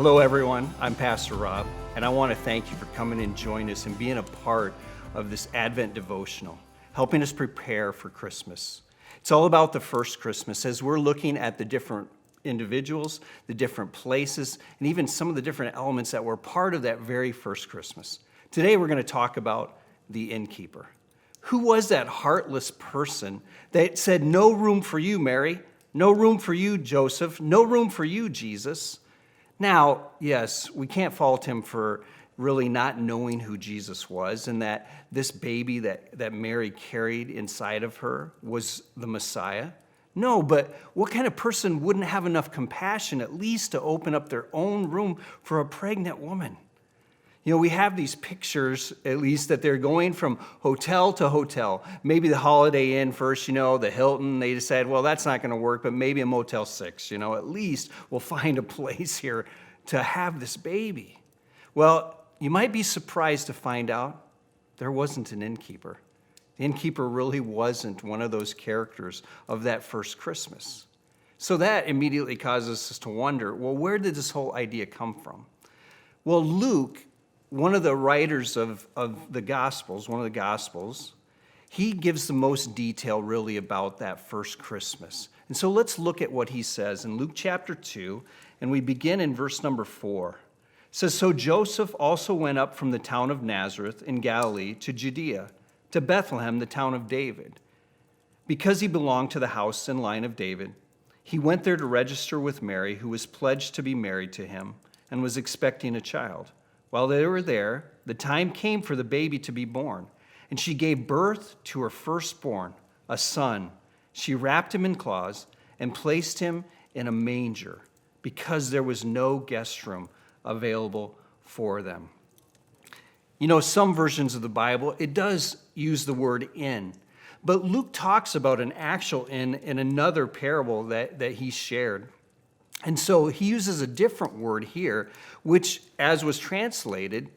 Hello, everyone. I'm Pastor Rob, and I want to thank you for coming and joining us and being a part of this Advent devotional, helping us prepare for Christmas. It's all about the first Christmas as we're looking at the different individuals, the different places, and even some of the different elements that were part of that very first Christmas. Today, we're going to talk about the innkeeper. Who was that heartless person that said, "No room for you, Mary. No room for you, Joseph. No room for you, Jesus"? Now, yes, we can't fault him for really not knowing who Jesus was and that this baby that Mary carried inside of her was the Messiah. No, but what kind of person wouldn't have enough compassion at least to open up their own room for a pregnant woman? You know, we have these pictures, at least, that they're going from hotel to hotel. Maybe the Holiday Inn first, the Hilton. They decided, well, that's not going to work, but maybe a Motel 6, at least we'll find a place here to have this baby. Well, you might be surprised to find out there wasn't an innkeeper. The innkeeper really wasn't one of those characters of that first Christmas. So that immediately causes us to wonder, well, where did this whole idea come from? Well, Luke, one of the writers of the Gospels, he gives the most detail really about that first Christmas. And so let's look at what he says in Luke chapter 2, and we begin in verse number 4. It says, "So Joseph also went up from the town of Nazareth in Galilee to Judea, to Bethlehem, the town of David. Because he belonged to the house and line of David, he went there to register with Mary, who was pledged to be married to him and was expecting a child. While they were there, the time came for the baby to be born, and she gave birth to her firstborn, a son. She wrapped him in cloths and placed him in a manger because there was no guest room available for them." Some versions of the Bible, it does use the word inn, but Luke talks about an actual inn in another parable that he shared. And so he uses a different word here, which, as was translated,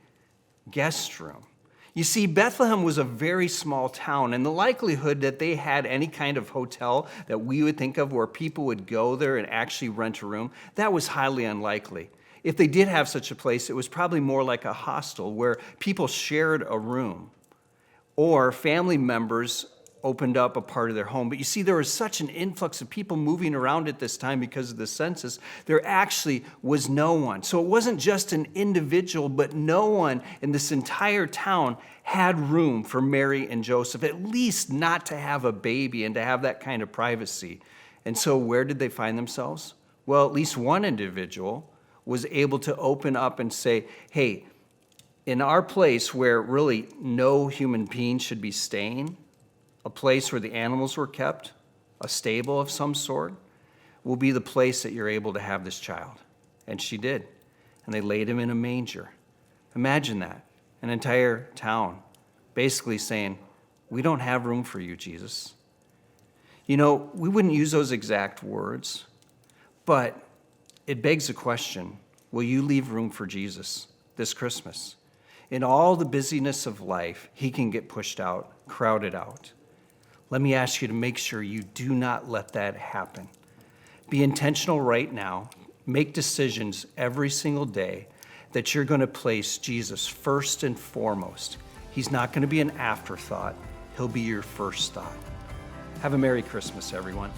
guest room. You see, Bethlehem was a very small town, and the likelihood that they had any kind of hotel that we would think of where people would go there and actually rent a room, that was highly unlikely. If they did have such a place, it was probably more like a hostel where people shared a room, or family members opened up a part of their home. But you see, there was such an influx of people moving around at this time because of the census, there actually was no one. So it wasn't just an individual, but no one in this entire town had room for Mary and Joseph, at least not to have a baby and to have that kind of privacy. And so where did they find themselves? Well, at least one individual was able to open up and say, hey, in our place where really no human being should be staying, a place where the animals were kept, a stable of some sort, will be the place that you're able to have this child. And she did. And they laid him in a manger. Imagine that. An entire town basically saying, we don't have room for you, Jesus. We wouldn't use those exact words, but it begs the question, will you leave room for Jesus this Christmas? In all the busyness of life, he can get pushed out, crowded out. Let me ask you to make sure you do not let that happen. Be intentional right now. Make decisions every single day that you're going to place Jesus first and foremost. He's not going to be an afterthought. He'll be your first thought. Have a Merry Christmas, everyone.